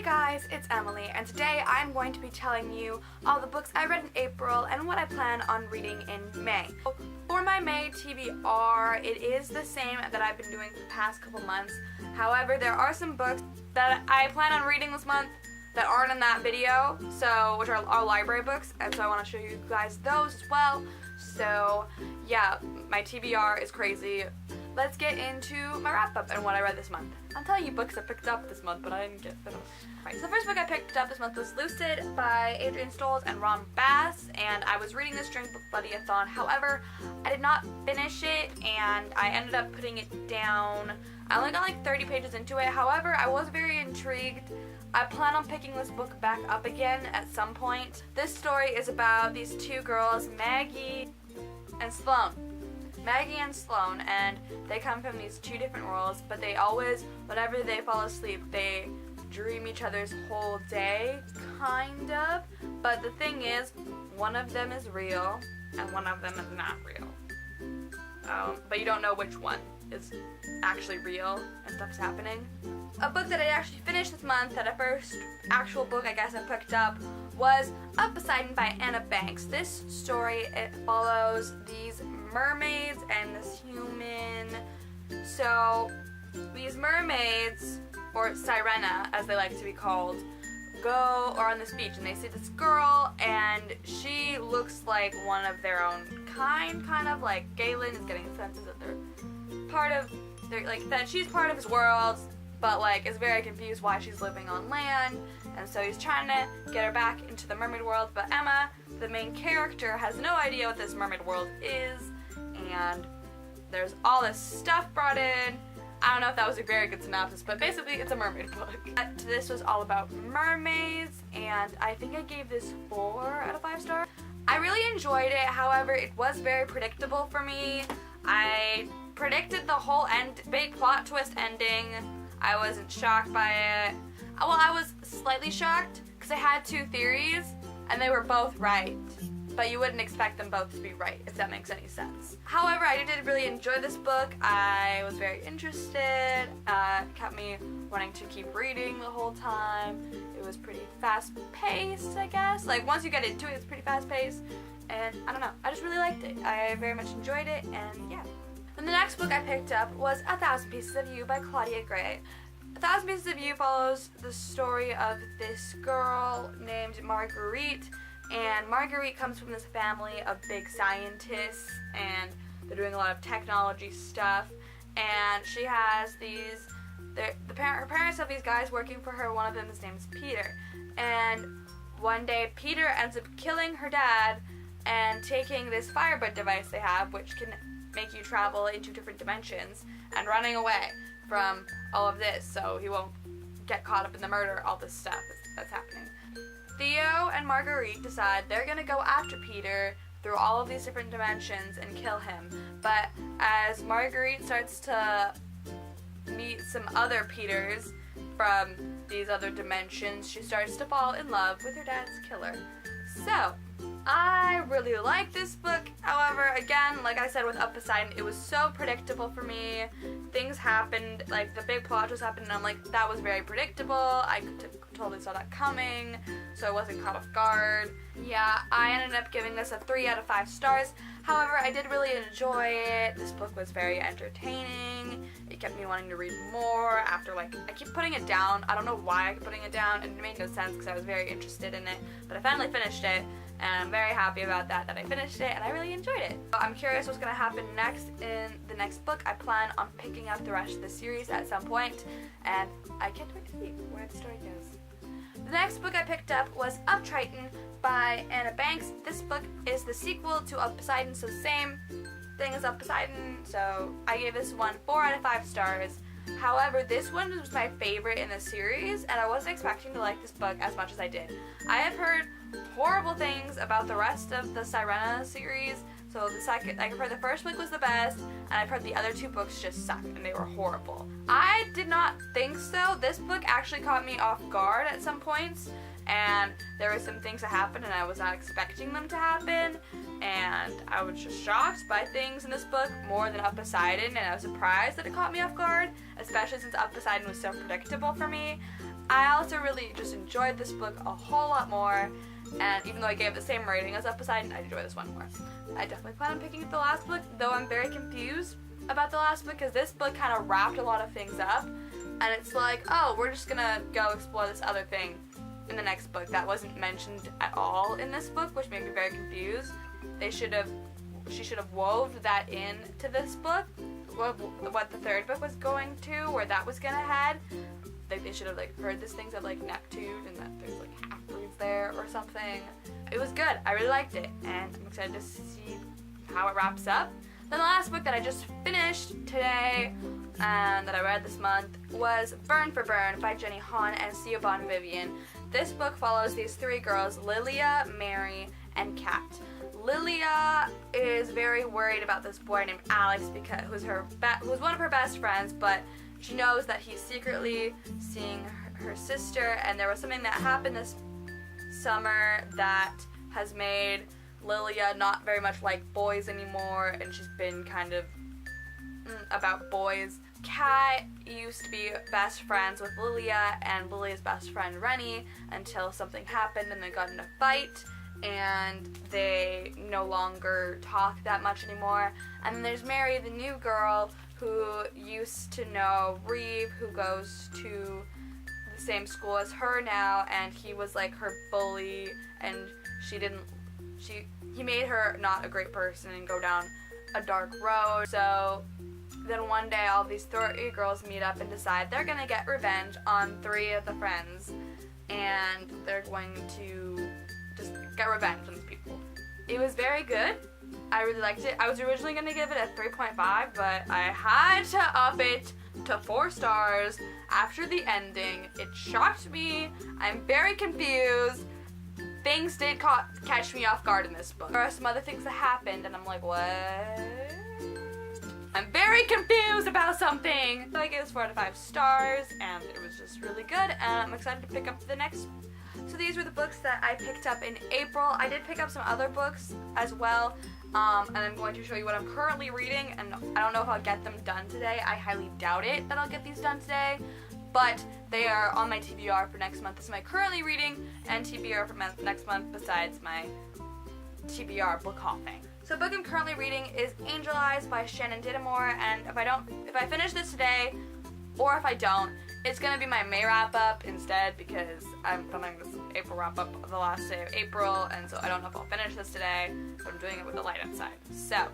guys, it's Emily, and today I'm going to be telling you all the books I read in April and what I plan on reading in May. For my May TBR, it is the same that I've been doing for the past couple months. However, there are some books that I plan on reading this month that aren't in that video, which are our library books, and so I want to show you guys those as well. So yeah, my TBR is crazy. Let's get into my wrap-up and what I read this month. I'm telling you books I picked up this month, but I didn't get them. Right, so the first book I picked up this month was Lucid by Adrian Stolz and Ron Bass, and I was reading this during Book Buddy-a-thon. However, I did not finish it, and I ended up putting it down. I only got like 30 pages into it. However, I was very intrigued. I plan on picking this book back up again at some point. This story is about these two girls, Maggie and Sloane. Maggie and Sloane, and they come from these two different worlds, but they always, whenever they fall asleep, they dream each other's whole day, kind of. But the thing is, one of them is real, and one of them is not real. But you don't know which one is actually real and stuff's happening. A book that I actually finished this month, that a first actual book I guess I picked up, was Up Poseidon by Anna Banks. This story, it follows these mermaids and this human. So these mermaids, or Sirena as they like to be called, are on this beach and they see this girl and she looks like one of their own kind of like Galen is getting senses that she's part of his world, but like is very confused why she's living on land, and so he's trying to get her back into the mermaid world. But Emma, the main character, has no idea what this mermaid world is, and there's all this stuff brought in. I don't know if that was a very good synopsis, but basically it's a mermaid book. This was all about mermaids, and I think I gave this 4 out of 5 stars. I really enjoyed it, however, it was very predictable for me. I predicted the whole big plot twist ending. I wasn't shocked by it. Well, I was slightly shocked because I had 2 theories and they were both right. But you wouldn't expect them both to be right, if that makes any sense. However, I did really enjoy this book. I was very interested. It kept me wanting to keep reading the whole time. It was pretty fast-paced, I guess. Like, once you get into it, it's pretty fast-paced. And I don't know, I just really liked it. I very much enjoyed it, and yeah. Then the next book I picked up was 1,000 Pieces of You by Claudia Gray. 1,000 Pieces of You follows the story of this girl named Marguerite, and Marguerite comes from this family of big scientists, and they're doing a lot of technology stuff, and she has her parents have these guys working for her. One of them is named Peter, and one day Peter ends up killing her dad and taking this firebud device they have, which can make you travel into different dimensions, and running away from all of this so he won't get caught up in the murder, all this stuff that's happening. Theo and Marguerite decide they're gonna go after Peter through all of these different dimensions and kill him. But as Marguerite starts to meet some other Peters from these other dimensions, she starts to fall in love with her dad's killer. So, I really like this book. However, again, like I said with Up Poseidon, it was so predictable for me. Things happened, like the big plot just happened, and I'm like, that was very predictable. I totally saw that coming, so I wasn't caught off guard. Yeah, I ended up giving this a 3 out of 5 stars. However, I did really enjoy it. This book was very entertaining. It kept me wanting to read more after, like, I keep putting it down. I don't know why I keep putting it down, and it made no sense because I was very interested in it. But I finally finished it, and I'm very happy about that I finished it, and I really enjoyed it. I'm curious what's going to happen next in the next book. I plan on picking up the rest of the series at some point, and I can't wait to see where the story goes. The next book I picked up was Up Triton by Anna Banks. This book is the sequel to Up Poseidon, so same thing as Up Poseidon, so I gave this one 4 out of 5 stars. However, this one was my favorite in the series, and I wasn't expecting to like this book as much as I did. I have heard horrible things about the rest of the Sirena series, so I've heard the first book was the best, and I've heard the other 2 books just sucked, and they were horrible. I did not think so. This book actually caught me off guard at some points, and there were some things that happened, and I was not expecting them to happen, and I was just shocked by things in this book more than Up Poseidon, and I was surprised that it caught me off guard, especially since Up Poseidon was so predictable for me. I also really just enjoyed this book a whole lot more, and even though I gave it the same rating as Up Poseidon, I enjoy this one more. I definitely plan on picking up the last book, though I'm very confused about the last book because this book kind of wrapped a lot of things up, and it's like, oh, we're just gonna go explore this other thing in the next book that wasn't mentioned at all in this book, which made me very confused. She should have wove that into this book, what the third book was going to, where that was gonna head. Like they should have like heard these things of like Neptune and that there's like half-breeds there or something. It was good. I really liked it, and I'm excited to see how it wraps up. Then the last book that I just finished today and that I read this month was Burn for Burn by Jenny Han and Siobhan Vivian. This book follows these three girls, Lilia, Mary, and Kat. Lilia is very worried about this boy named Alex because who's one of her best friends, but she knows that he's secretly seeing her sister, and there was something that happened this summer that has made Lilia not very much like boys anymore, and she's been kind of about boys. Kat used to be best friends with Lilia and Lilia's best friend Rennie until something happened and they got in a fight, and they no longer talk that much anymore. And then there's Mary, the new girl, who used to know Reeve, who goes to the same school as her now, and he was like her bully, and he made her not a great person and go down a dark road. So then one day all these three girls meet up and decide they're gonna get revenge on three of the friends, and they're going to just get revenge on these people. It was very good. I really liked it. I was originally going to give it a 3.5, but I had to up it to 4 stars after the ending. It shocked me. I'm very confused. Things did catch me off guard in this book. There are some other things that happened, and I'm like, what? I'm very confused about something. So I gave this 4 out of 5 stars, and it was just really good, and I'm excited to pick up the next. So these were the books that I picked up in April. I did pick up some other books as well, and I'm going to show you what I'm currently reading, and I don't know if I'll get them done today. I highly doubt it that I'll get these done today, but they are on my TBR for next month. This is my currently reading and TBR for next month besides my TBR book haul thing. So the book I'm currently reading is Angel Eyes by Shannon Dittamore, and if I finish this today, or if I don't, it's going to be my May wrap up instead because I'm filming this April wrap up of the last day of April, and so I don't know if I'll finish this today, but I'm doing it with the light outside. So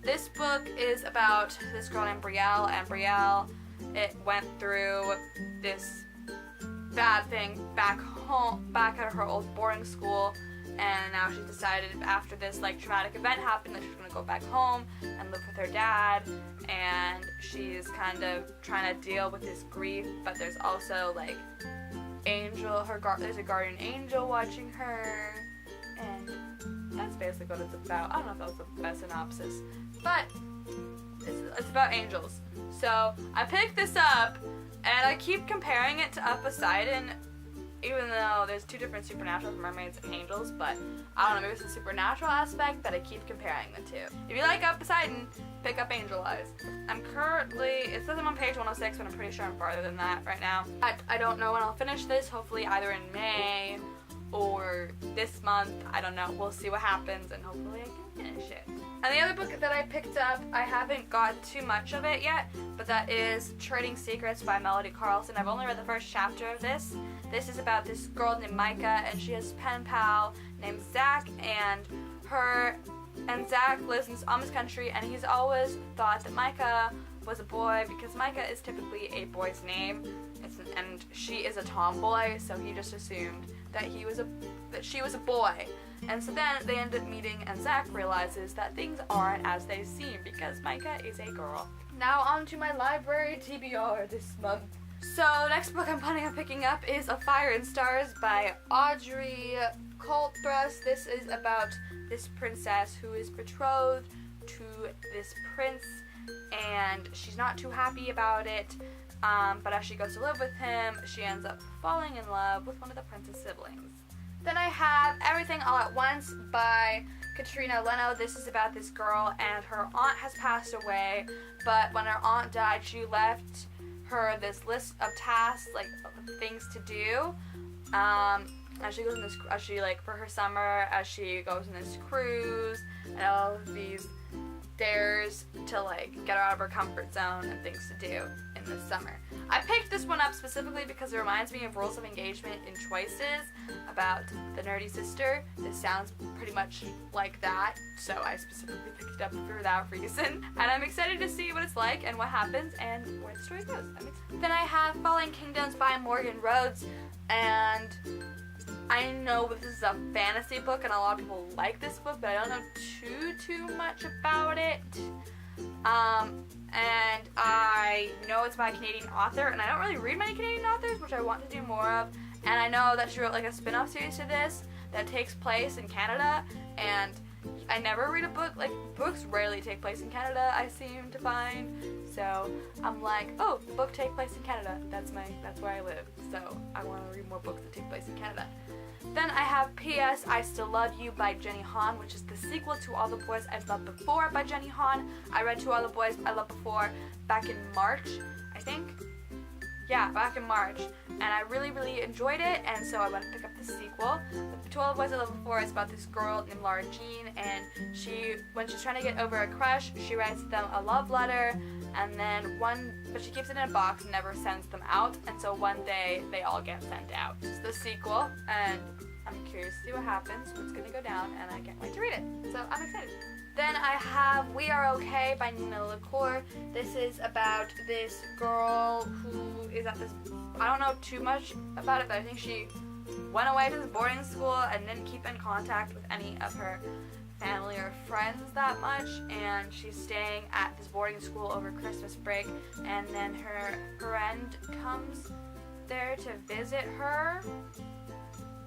this book is about this girl named Brielle, and Brielle, it went through this bad thing back at her old boarding school, and now she's decided after this like traumatic event happened that she's going to go back home and live with her dad, and she's kind of trying to deal with this grief, but there's also like there's a guardian angel watching her, and that's basically what it's about. I don't know if that was the best synopsis, but it's about angels. So I picked this up, and I keep comparing it to Up Poseidon, even though there's 2 different supernaturals, mermaids and angels, but I don't know, maybe it's the supernatural aspect that I keep comparing the two. If you like Up Poseidon, pick up Angel Eyes. It says I'm on page 106, but I'm pretty sure I'm farther than that right now. I don't know when I'll finish this, hopefully either in May or this month, I don't know. We'll see what happens, and hopefully I can finish it. And the other book that I picked up, I haven't got too much of it yet, but that is Trading Secrets by Melody Carlson. I've only read the first chapter of this. This is about this girl named Micah, and she has a pen pal named Zach, and Zach lives in this Amish country, and he's always thought that Micah was a boy because Micah is typically a boy's name, and she is a tomboy, so he just assumed that she was a boy. And so then they end up meeting, and Zach realizes that things aren't as they seem because Micah is a girl. Now on to my library TBR this month. So next book I'm planning on picking up is A Fire and Stars by Audrey Colthrust. This is about this princess who is betrothed to this prince, and she's not too happy about it. But as she goes to live with him, she ends up falling in love with one of the prince's siblings. Then I have Everything All at Once by Katrina Leno. This is about this girl, and her aunt has passed away, but when her aunt died, she left her this list of tasks, like things to do. As she goes in this, as she like for her summer, as she goes on this cruise, and all of these dares to like get her out of her comfort zone and things to do in the summer. I picked this one up specifically because it reminds me of Rules of Engagement in Choices about the nerdy sister. This sounds pretty much like that, so I specifically picked it up for that reason. And I'm excited to see what it's like and what happens and where the story goes. Then I have Fallen Kingdoms by Morgan Rhodes, and I know this is a fantasy book and a lot of people like this book, but I don't know too much about it. And I know it's by a Canadian author, and I don't really read many Canadian authors, which I want to do more of. And I know that she wrote like a spin-off series to this that takes place in Canada, and I never read a book, like books rarely take place in Canada, I seem to find. So I'm like, oh, the book take place in Canada. That's where I live. So I want to read more books that take place in Canada. Then I have P.S. I Still Love You by Jenny Han, which is the sequel to All the Boys I've Loved Before by Jenny Han. I read To All the Boys I Loved Before back in March, I think. Yeah, back in March. And I really enjoyed it, and so I went to pick up the sequel. To All the Boys I Loved Before is about this girl named Laura Jean, and when she's trying to get over a crush, she writes them a love letter, and then but she keeps it in a box and never sends them out, and so one day they all get sent out. It's the sequel, and I'm curious to see what happens, what's gonna go down, and I can't wait to read it. So I'm excited. Then I have We Are Okay by Nina LaCour. This is about this girl who is at this, I don't know too much about it, but I think she went away to this boarding school and didn't keep in contact with any of her family or friends that much, and she's staying at this boarding school over Christmas break, and then her friend comes there to visit her.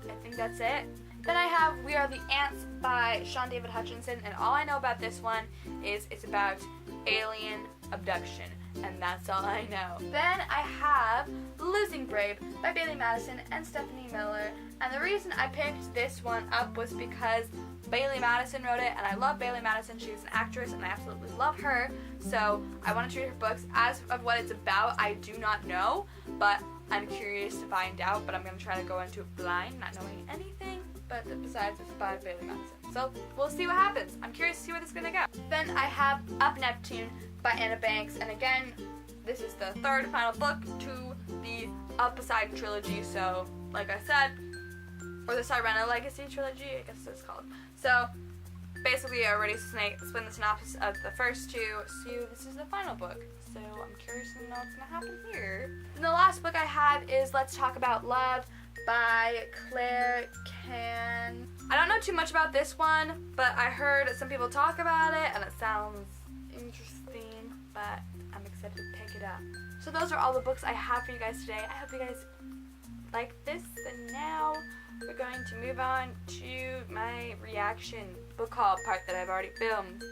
I think that's it. Then I have We Are the Ants by Sean David Hutchinson, and all I know about this one is it's about alien abduction, and that's all I know. Then I have Losing Brave by Bailey Madison and Stephanie Miller, and the reason I picked this one up was because Bailey Madison wrote it, and I love Bailey Madison. She's an actress, and I absolutely love her, so I want to read her books. As of what it's about, I do not know, but I'm curious to find out, but I'm going to try to go into it blind, not knowing anything. But besides, it's by Bailey Madison. So we'll see what happens. I'm curious to see where this is going to go. Then I have Up Neptune by Anna Banks. And again, this is the third and final book to the Up Poseidon trilogy. So, like I said, or the Sirena Legacy trilogy, I guess it's called. So, basically, I already explained the synopsis of the first two. So this is the final book. So I'm curious to know what's going to happen here. And the last book I have is Let's Talk About Love by Claire Can. I don't know too much about this one, but I heard some people talk about it, and it sounds interesting, but I'm excited to pick it up. So those are all the books I have for you guys today. I hope you guys like this, and now we're going to move on to my reaction book haul part that I've already filmed.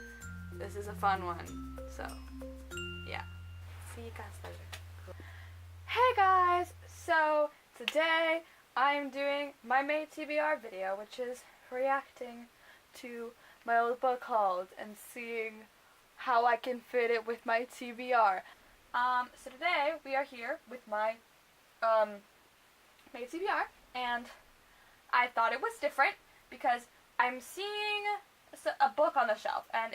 This is a fun one, so yeah. See you guys later. Hey guys! So today I'm doing my May TBR video, which is reacting to my old book hauls and seeing how I can fit it with my TBR. So today we are here with my May TBR, and I thought it was different because I'm seeing a book on the shelf, and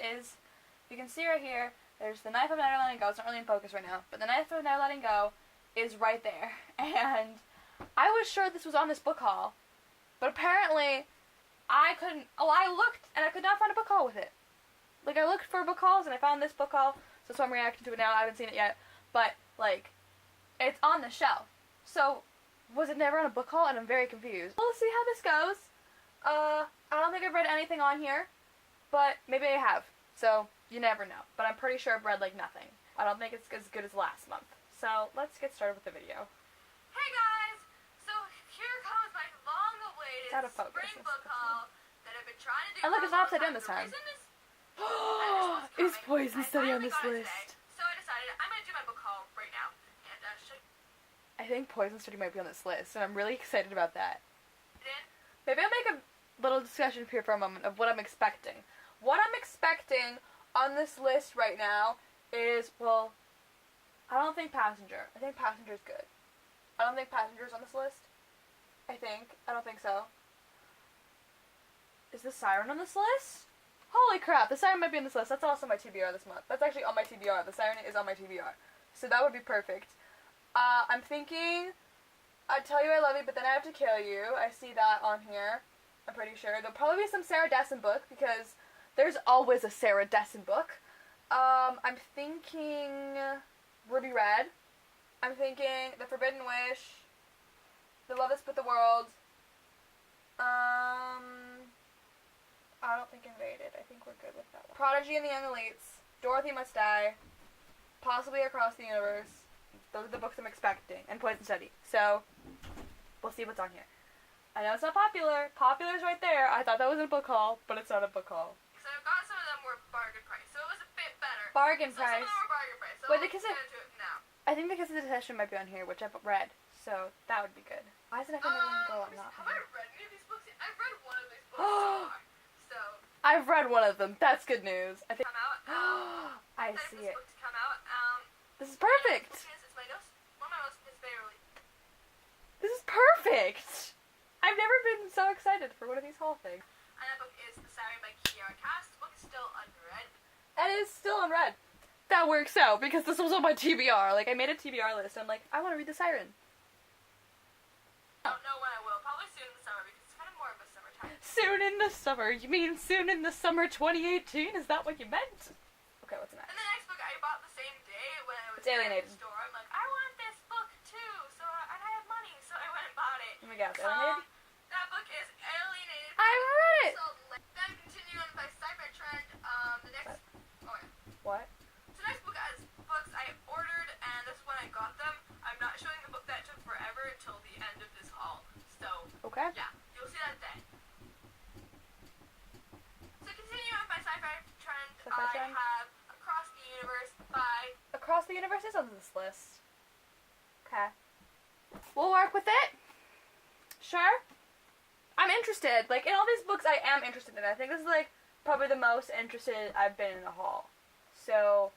you can see right here, there's The Knife of Never Letting Go. It's not really in focus right now, but The Knife of Never Letting Go is right there, and I was sure this was on this book haul, but apparently I looked and I could not find a book haul with it. Like, I looked for book hauls and I found this book haul, so that's why I'm reacting to it now. I haven't seen it yet, but like, it's on the shelf. So was it never on a book haul? And I'm very confused. We'll see how this goes. I don't think I've read anything on here, but maybe I have. So you never know. But I'm pretty sure I've read like nothing. I don't think it's as good as last month. So let's get started with the video. Hey guys! So here comes my long-awaited spring book haul that I've been trying to do. And look, it's not upside down this time. Is Poison Study on this list? So I decided I'm going to do my book haul right now. And I think Poison Study might be on this list, and I'm really excited about that. Maybe I'll make a little discussion here for a moment of what I'm expecting. What I'm expecting on this list right now is, well, I don't think Passenger. I think Passenger's good. I don't think Passenger's on this list. I don't think so. Is the Siren on this list? Holy crap, the Siren might be on this list. That's also my TBR this month. That's actually on my TBR. The Siren is on my TBR. So that would be perfect. I'm thinking I'd Tell You I Love You, but then I Have to Kill You. I see that on here. I'm pretty sure. There'll probably be some Sarah Dessen book, because there's always a Sarah Dessen book. I'm thinking Ruby Red. I'm thinking The Forbidden Wish. The Love That Split the World. I don't think Invaded. I think we're good with that one. Prodigy and the Young Elites. Dorothy Must Die. Possibly Across the Universe. Those are the books I'm expecting. And Poison Study. So, we'll see what's on here. I know it's not popular. Popular's right there. I thought that was a book haul, but it's not a book haul. So I've got some of them were bargain price, so it was a bit better. Bargain so price. Some of them were bargain price, so Wait, let's because get into it now. I think the Kiss of Detection might be on here, which I've read. So, that would be good. Why is it everything go on not Have I read any of these books? I've read one of these books so far. So I've read one of them. That's good news. I think. Come out. I see it. Book to come out. This is perfect. It's one of my most favorite. This is perfect. I've never been so excited for one of these haul things. And that book is The Siren by Kiara Cass. The book is still unread. And it is still unread. That works out, because this was on my TBR. Like, I made a TBR list, and I'm like, I want to read The Siren. I don't know when I will. Probably soon in the summer, because it's kind of more of a summertime. Soon in the summer? You mean soon in the summer 2018? Is that what you meant? Okay, what's next? And the next book I bought the same day when I was It's Alienated. at the store. I'm like, I want this book too, and I have money, so I went and bought it. Oh my god, Alienated? That book is Alienated. I've read it! Then continue on by Cyber Trend. The next. Oh yeah. What? So next book is books I ordered, and this is when I got them. I'm not showing the book that took forever until the end of this haul. So Okay. yeah, you'll see that then. So continue on by Sci-Fi Trend. Sci-Fi Trend? I have Across the Universe by. Across the Universe is on this list. Okay. We'll work with it. Sure. I'm interested. Like, in all these books I am interested in. I think this is, like, probably the most interested I've been in a haul. So,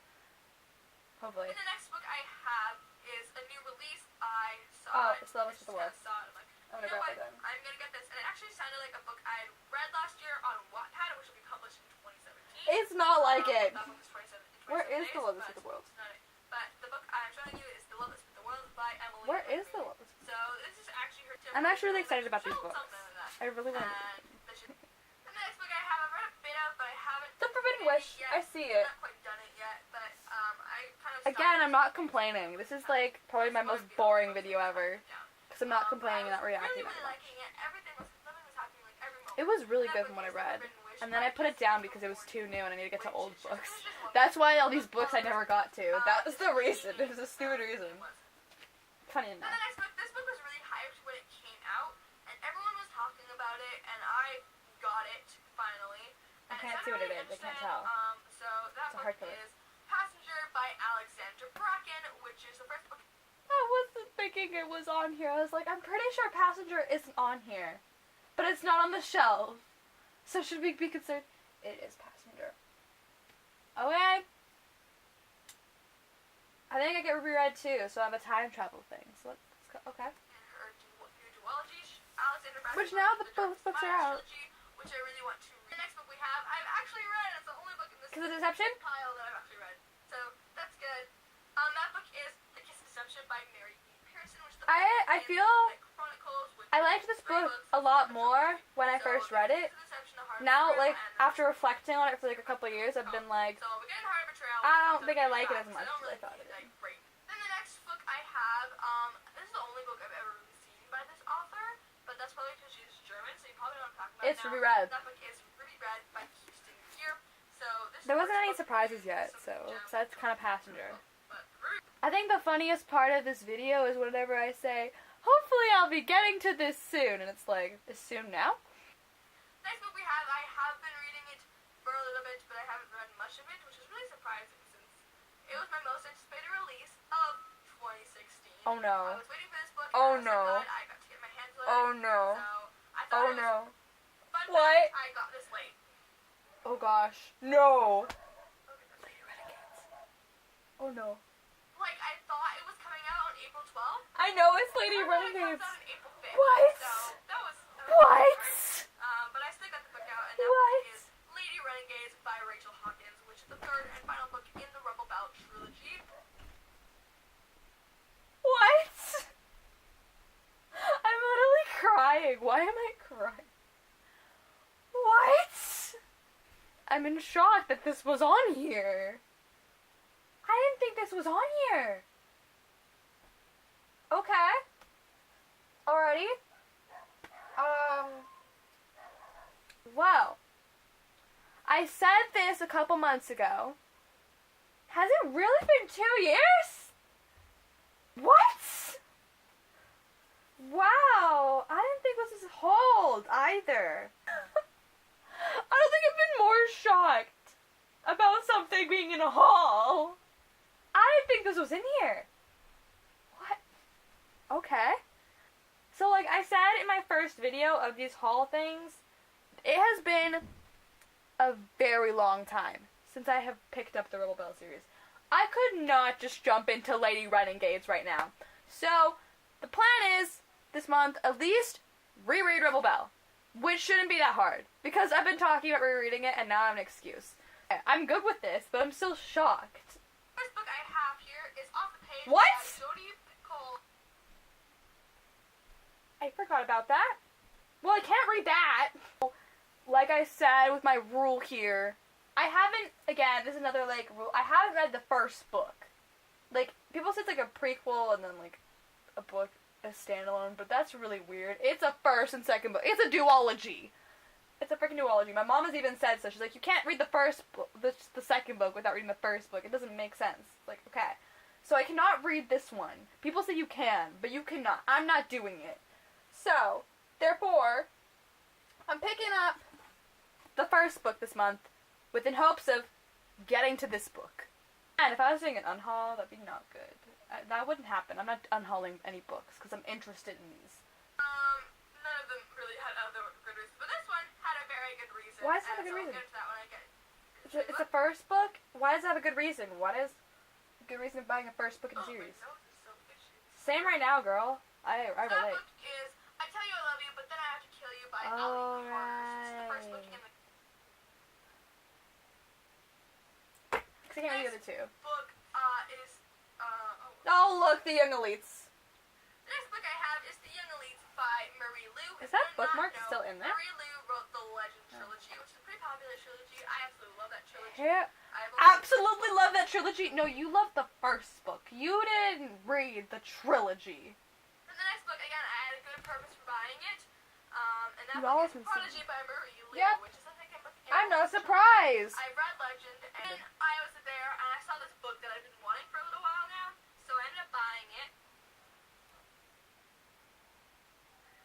hopefully. And the next book I have is a new release. I saw Oh, it. it's Love Is the World. I saw it. I'm like, I'm you gonna know grab what? it then. I'm gonna get this. And it actually sounded like a book I had read last year on Wattpad, which will be published in 2017. It's not like it. That book is 27 Where is days, the Love Is but the World? it's not it. But the book I'm showing you is The Love Is the World by Emily. Where is the Love Is? So this is actually her. I'm actually really excited about these Something books. like that. I really want to. And the next book I have, I've read a bit of, but I haven't. The Forbidden finished Wish. yet. I see it. I've not quite done it yet, but I kind of. Again, I'm not complaining. This is, like, probably my most boring video ever. Because I'm not complaining, not reacting that much. Liking it. Nothing was happening like every moment. It was really good from what I read. And then I put it down because it was too new and I need to get to old books. That's why all these books I never got to. That was the reason. It was a stupid reason. Funny And enough. the next book, this book was really hyped when it came out, and everyone was talking about it, and I got it finally. I And can't it's see what it really is. I can't interesting. tell. So that It's a book hardcover. is Passenger by Alexandra Bracken, which is the first book. I wasn't thinking it was on here. I was like, I'm pretty sure Passenger isn't on here. But it's not on the shelf. So should we be concerned? It is Passenger. Okay. I think I get Ruby Red too, so I have a time travel thing. So let's go. Okay. In her new duology, Alexandra Bracken. Which now wrote both books are out. Trilogy, which I really want to read. The next book we have, I've actually read. It's the only book in this Kiss of Deception? pile that I've actually read. So that's good. That book is The Kiss of Deception by Mary E. Pearson, which is the I feel Chronicles, which I liked this book a lot more when I first read it. Now, like, after reflecting on it for like a couple of years, I've been like, So we're getting Heart of Betrayal. I don't think I like it as much as I thought it Like, did. great. Then the next book I have, this is the only book I've ever really seen by this author, but that's probably because she's German, so you probably know what I'm talking about. It's now. Ruby Red. That book is Ruby Red by Kirsten Gier. So this There wasn't any book surprises is yet, some so gems. that's kind of Passenger. But Ruby I think the funniest part of this video is whenever I say, hopefully I'll be getting to this soon, and it's like, is soon now? Next book we have, I have been reading it for a little bit, but I haven't read much of it, which is really surprising since it was my most anticipated release of 2016. Oh no. I was waiting for this book. Oh, and I was no. so glad I got to get my hands on it. Oh no. So I thought Oh it was no. fun. What? I got this late. Oh gosh. No. Lady Renegades. Oh no. Like I well. I know it's Lady It Renegades. comes out on April 5th. What? So that was What? but I still got the book out, and that What? book is Lady Renegades by Rachel Hawkins, which is the third and final book in the Rebel Bell trilogy. What? I'm literally crying. Why am I crying? What? I'm in shock that this was on here. I didn't think this was on here. Okay. Alrighty. Wow. I said this a couple months ago. Has it really been 2 years? What? Wow. I didn't think this was hold either. I don't think I've been more shocked about something being in a haul. I didn't think this was in here. What? Okay. So like I said in my first video of these haul things, it has been a very long time since I have picked up the Rebel Bell series. I could not just jump into Lady Renegades right now. So the plan is, this month, at least reread Rebel Bell. Which shouldn't be that hard, because I've been talking about rereading it, and now I have an excuse. I'm good with this, but I'm still shocked. The first book I have here is off the page. What? Jodie Cole. I forgot about that. Well, I can't read that. Like I said with my rule here, I haven't, again, this is another, like, rule, I haven't read the first book. Like, people say it's like a prequel and then, like, a book, a standalone, but that's really weird. It's a first and second book. It's a duology. It's a freaking duology. My mom has even said so. She's like, you can't read the first book, the second book without reading the first book. It doesn't make sense. Like, okay. So I cannot read this one. People say you can, but you cannot. I'm not doing it. So, therefore, I'm picking up the first book this month within hopes of getting to this book. And if I was doing an unhaul, that'd be not good. That wouldn't happen. I'm not unhauling any books because I'm interested in these. None of them really had other good reasons, but this one had a very good reason. Why does it have a good reason? I'll get into that when I get It's a first book? Why does it have a good reason? What is a good reason of buying a first book in the series? My nose is so itchy. Same right now, girl. I That relate. book is I Tell You I Love You, but then I Have to Kill You by Ellie Harvers. It's the first book in the Because I can't read the other two. book is Oh, look, the Young Elites. The next book I have is The Young Elites by Marie Lu. Is that bookmark still in there? Marie Lu wrote the Legend trilogy, which is a pretty popular trilogy. I absolutely love that trilogy. Yeah. I've always- Absolutely love that trilogy. No, you loved the first book. You didn't read the trilogy. And the next book, again, I had a good purpose for buying it. And that You've book always is been Prodigy by Marie Lu, Yep. which is the second book in I'm not the trilogy. surprised. I've read Legend, and I was there, and I saw this book that I've been wanting for a little while now, so I ended up buying it.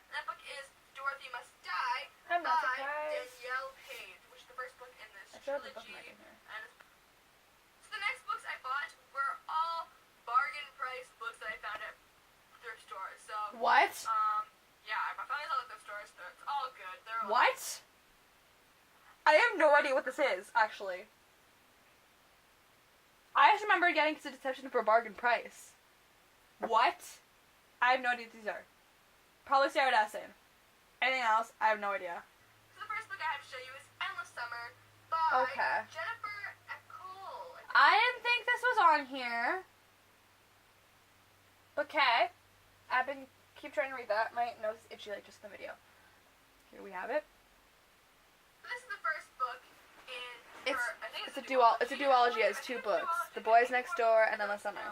And that book is Dorothy Must Die I'm not by surprised. Danielle Page, which is the first book in this I still have the trilogy. bookmark in here. And so the next books I bought were all bargain price books that I found at thrift stores. So What? yeah, I found these all at thrift stores. So it's all good. They're all What? I have no idea what this is, actually. I just remember getting to Deception for a bargain price. What? I have no idea what these are. Probably Sarah Dessin. Anything else? I have no idea. So the first book I have to show you is Endless Summer by Okay. Jennifer Ecole. I didn't think this was on here. Okay. Keep trying to read that. My nose is itchy like just in the video. Here we have it. So this is the first book in It's her, I think it's a duology. It has two books. The Boys Next Door and Endless Summer.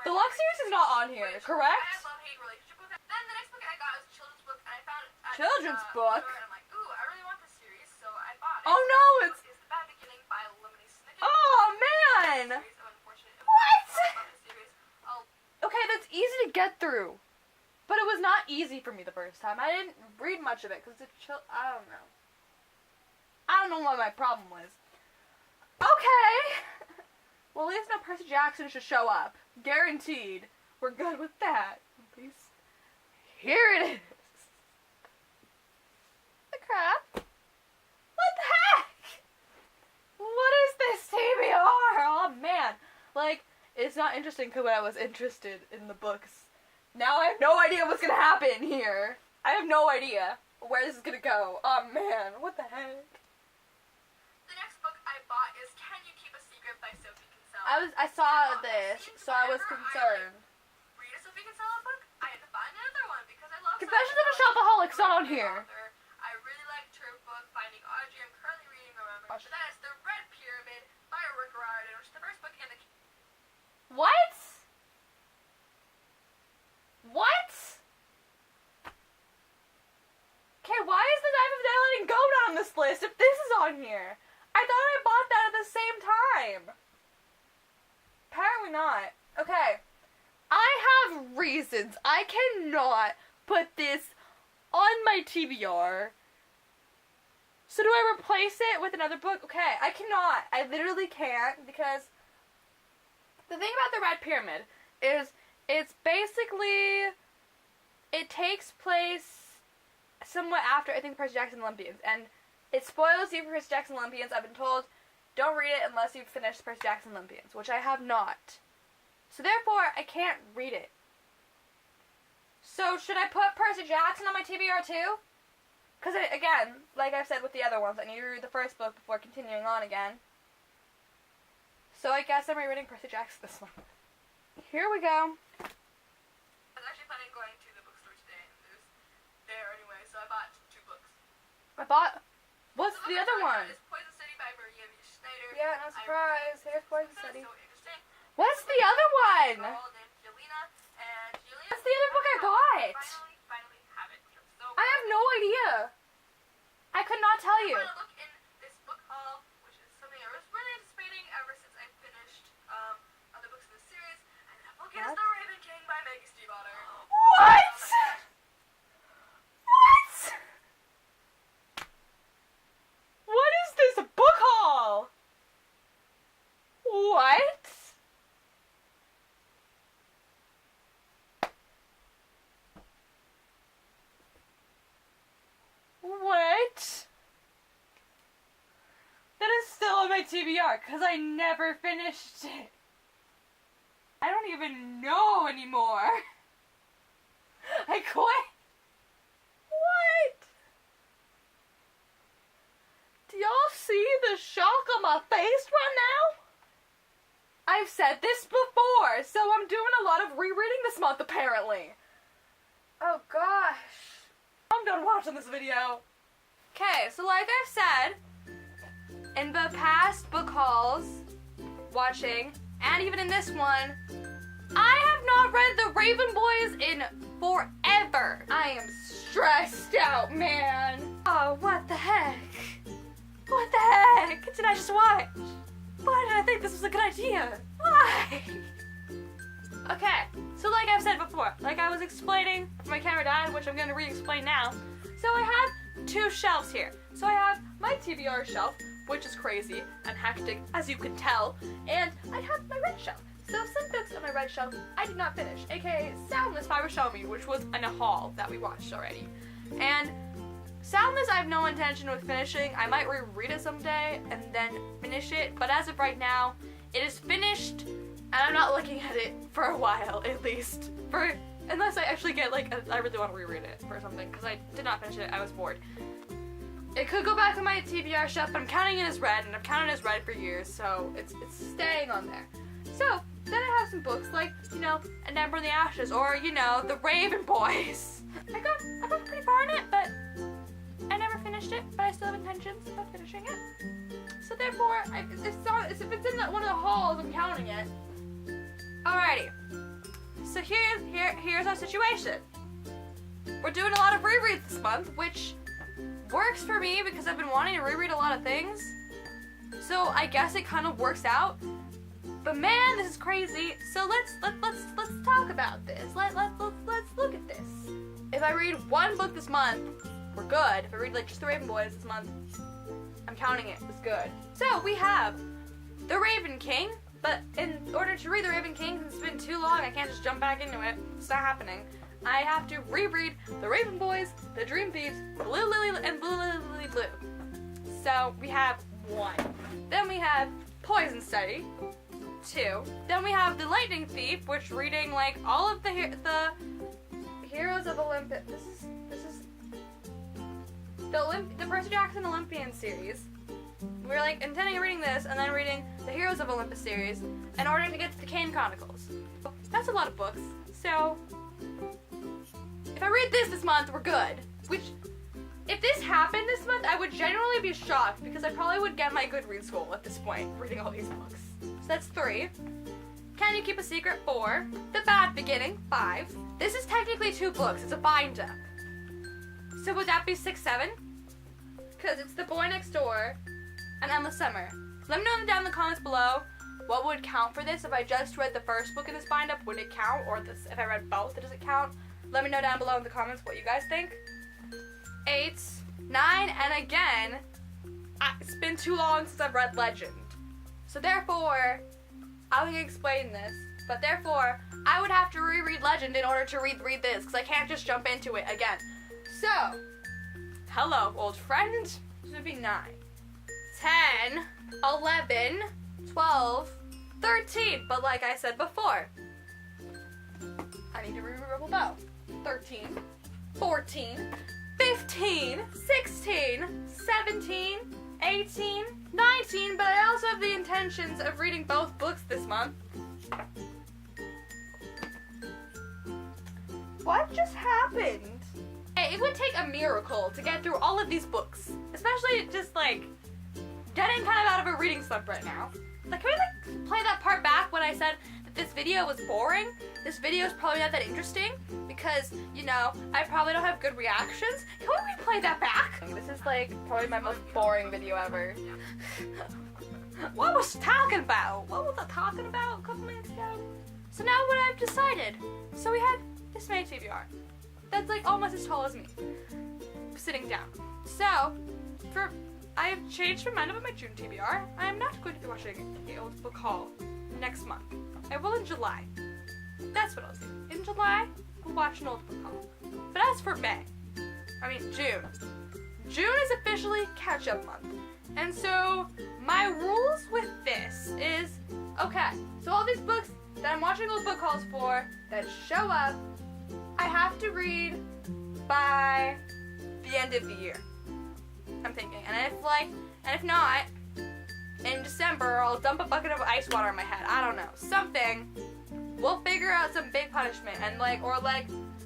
The Love series is not on here, correct? I have love-hate relationship with it. Then the next book I got was a children's book, and I found it at Children's the book? store, and I'm like, ooh, I really want this series, so I bought it. Oh no, it's It's The Bad Beginning by Lemony Snicket. oh man. Series of unfortunate events. What? I love this series. Okay, that's easy to get through, but it was not easy for me the first time. I didn't read much of it because I don't know. I don't know what my problem was. Okay. Well, at least no Percy Jackson should show up. Guaranteed. We're good with that. Please. Here it is. The crap. What the heck? What is this TBR? Oh man. Like, it's not not interesting because I was interested in the books. Now I have no idea what's gonna happen here. I have no idea where this is gonna go. Oh man, what the heck? The next book I bought is Can You Keep a Secret by Sophie Kinsella. I saw this, so I was concerned. Read a Sophie Kinsella book, I had to find another one because I love Confessions of a Shopaholic, it's not on here. I really liked her book, Finding Audrey. I'm currently reading Remember. But that is The Red Pyramid by Rick Riordan, which is the first book in the... What? What? Okay, why is the Knife of Death Letting Go not on this list if this is on here? I thought I bought that at the same time. Apparently not. Okay. I have reasons. I cannot put this on my TBR. So do I replace it with another book? Okay, I cannot. I literally can't because the thing about the Red Pyramid is it's basically, it takes place somewhat after, I think, Percy Jackson Olympians, and it spoils you for Percy Jackson Olympians. I've been told, don't read it unless you've finished Percy Jackson Olympians, which I have not. So therefore, I can't read it. So should I put Percy Jackson on my TBR too? Because again, like I've said with the other ones, I need to read the first book before continuing on again. So I guess I'm rereading Percy Jackson this month. Here we go. I was actually planning on going to the bookstore today, and it was there anyway, so I bought 2 books. What's the other one? It's Poison City by Maria V. Schneider. Yeah, no surprise. Here's Poison City. So interesting. What's the other one? Girl named Yelena, and Yelena. That's the other book I bought. Finally have it. I'm so I have no idea. I could not tell you. I'm going to look in this book haul, which is something I was really anticipating ever since I finished other books in the series. And that book is The Raven King by Maggie Stiefvater. What? What? What is this book haul? What? What? That is still on my TBR because I never finished it. I don't even know anymore. I quit. What? Do y'all see the shock on my face right now? I've said this before, so I'm doing a lot of rereading this month apparently. Oh gosh. I'm done watching this video. Okay, so like I've said, in the past book hauls, watching, and even in this one, I have not read The Raven Boys in forever. I am stressed out, man. Oh, what the heck? What the heck did I just watch? Why did I think this was a good idea? Why? Okay, so like I've said before, like I was explaining before my camera died, which I'm going to re-explain now. So I have 2 shelves here. So I have my TBR shelf, which is crazy and hectic, as you can tell, and I have my red shelf. So some books on my red shelf I did not finish, aka Soundless by Rochelle Mead, which was in a haul that we watched already. And Soundless I have no intention of finishing. I might reread it someday and then finish it, but as of right now, it is finished, and I'm not looking at it for a while, at least. Unless I actually get, I really want to reread it for something, because I did not finish it, I was bored. It could go back on my TBR shelf, but I'm counting it as red, and I've counted it as red for years, so it's staying on there. So, then I have some books like, An Ember in the Ashes, or, The Raven Boys. I got pretty far in it, but I never finished it, but I still have intentions of finishing it. So therefore, if it's in one of the halls, I'm counting it. Alrighty. So here's our situation. We're doing a lot of rereads this month, which works for me because I've been wanting to reread a lot of things. So I guess it kind of works out. But man, this is crazy. So let's talk about this. Let's look at this. If I read one book this month, we're good. If I read just The Raven Boys this month, I'm counting it as good. So we have The Raven King, but in order to read The Raven King, since it's been too long, I can't just jump back into it. It's not happening. I have to reread The Raven Boys, The Dream Thieves, Blue Lily, and Blue Lily Blue. So we have one. Then we have Poison Study, 2. Then we have The Lightning Thief, which reading like all of the Heroes of Olympus. This is the Percy Jackson Olympian series. We're like intending on reading this and then reading the Heroes of Olympus series in order to get to the Kane Chronicles. That's a lot of books. So if I read this month, we're good. Which, if this happened this month, I would genuinely be shocked because I probably would get my Goodreads goal at this point, reading all these books. So that's 3. Can You Keep a Secret? 4. The Bad Beginning? 5. This is technically 2 books. It's a bind up. So would that be 6, 7? Because it's The Boy Next Door and Endless Summer. Let me know down in the comments below what would count for this. If I just read the first book in this bind up, would it count? Or if I read both, does it count? Let me know down below in the comments what you guys think. 8, 9, and again, it's been too long since I've read Legend. So therefore, I can explain this, but therefore, I would have to reread Legend in order to read this, because I can't just jump into it again. So, hello, old friend. This would be 9, 10, 11, 12, 13, but like I said before, I need to reread Rebel Bow. 13, 14, 15, 16, 17, 18, 19, but I also have the intentions of reading both books this month. What just happened? Hey, it would take a miracle to get through all of these books, especially just like getting kind of out of a reading slump right now. Like, can we like play that part back when I said that this video was boring? This video is probably not that interesting because, you know, I probably don't have good reactions. Can we replay that back? This is like probably my most boring video ever. What was I talking about? What was I talking about a couple minutes ago? So now what I've decided. So we had this May TBR. That's like almost as tall as me. Sitting down. So, I have changed my mind about my June TBR. I am not going to be watching the old book haul next month. I will in July. That's what I'll do. In July, we'll watch an old book haul. But as for June. June is officially catch-up month. And so, my rules with this is, okay, so all these books that I'm watching old book hauls for that show up, I have to read by the end of the year. I'm thinking. And if not, in December, I'll dump a bucket of ice water on my head. I don't know. Something. We'll figure out some big punishment. And I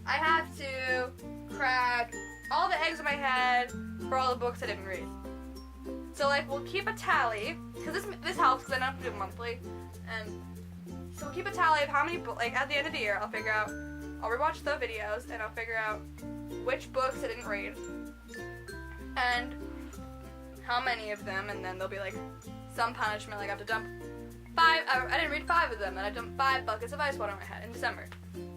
have to crack all the eggs in my head for all the books I didn't read. So, we'll keep a tally. Because this helps because I don't have to do it monthly. And so we'll keep a tally of how many books, at the end of the year, I'll rewatch the videos and I'll figure out which books I didn't read. And how many of them, and then there'll be some punishment, I have to dump 5, I didn't read 5 of them, and I dumped 5 buckets of ice water on my head in December.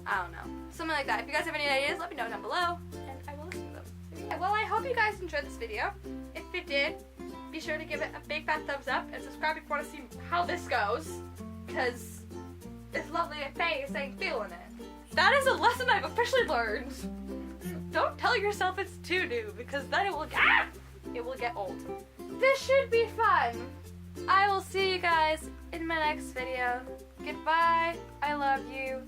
I don't know. Something like that. If you guys have any ideas, let me know down below, and I will listen to them. Yeah, well, I hope you guys enjoyed this video. If you did, be sure to give it a big fat thumbs up, and subscribe if you want to see how this goes, because this lovely face ain't feeling it. That is a lesson I've officially learned. Don't tell yourself it's too new, because then it will get old. This should be fun. I will see you guys in my next video. Goodbye. I love you.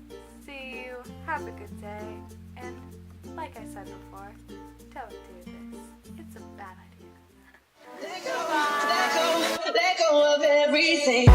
See you. Have a good day. And like I said before, don't do this. It's a bad idea. Let go of everything.